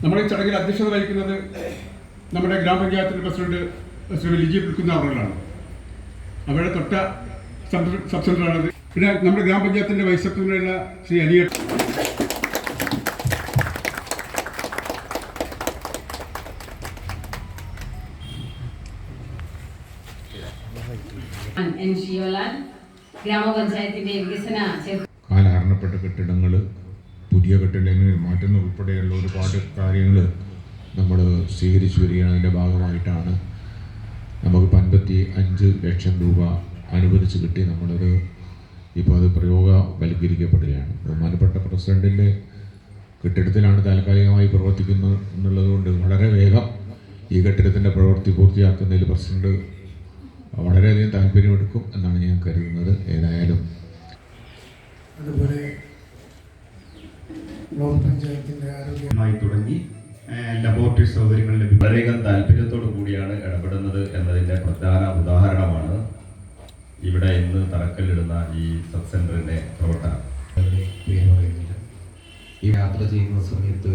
നമ്മുടെ ഈ ചടങ്ങിൽ അധ്യക്ഷത വഹിക്കുന്നത് നമ്മുടെ ഗ്രാമപഞ്ചായത്തിന്റെ പ്രസിഡന്റ് ശ്രീ ലിജി പുൽക്കുന്ന അവர்களാണ്. അവരുടെ തൊട്ട സബ് സെന്ററാണത്. പിന്നെ നമ്മുടെ ഗ്രാമപഞ്ചായത്തിന്റെ വൈസ് സെക്രട്ടറിയുള്ള ശ്രീ അലിയ ഗ്രാമപഞ്ചായത്തിന്റെ വികസന കാലഹരണപ്പെട്ട കെട്ടിടങ്ങൾ, പുതിയ കെട്ടിടങ്ങളിൽ മാറ്റുന്ന ഉൾപ്പെടെയുള്ള ഒരുപാട് കാര്യങ്ങൾ നമ്മൾ സ്വീകരിച്ചു വരികയാണ്. അതിൻ്റെ ഭാഗമായിട്ടാണ് നമുക്ക് 55 ലക്ഷം രൂപ അനുവദിച്ച് കിട്ടി. നമ്മളത് ഇപ്പോൾ അത് പ്രയോഗവൽക്കരിക്കപ്പെടുകയാണ്. ബഹുമാനപ്പെട്ട പ്രസിഡന്റിൻ്റെ കെട്ടിടത്തിലാണ് താൽക്കാലികമായി പ്രവർത്തിക്കുന്നത് എന്നുള്ളതുകൊണ്ട് വളരെ വേഗം ഈ കെട്ടിടത്തിൻ്റെ പ്രവൃത്തി പൂർത്തിയാക്കുന്നതിൽ പ്രസിഡന്റ് വളരെയധികം താല്പര്യമെടുക്കും എന്നാണ് ഞാൻ കരുതുന്നത്. ഏതായാലും അതുപോലെ ബ്ലോക്ക് പഞ്ചായത്തിൻ്റെ ആരോഗ്യമായി തുടങ്ങി ലബോറട്ടറി സൗകര്യങ്ങൾ വളരെയധികം താല്പര്യത്തോടു കൂടിയാണ് ഇടപെടുന്നത് എന്നതിൻ്റെ പ്രധാന ഉദാഹരണമാണ് ഇവിടെ ഇന്ന് തറക്കല്ലിടുന്ന ഈ സബ് സെന്ററിന്റെ പ്രവർത്തനം. ഈ യാത്ര ചെയ്യുന്ന സമയത്ത്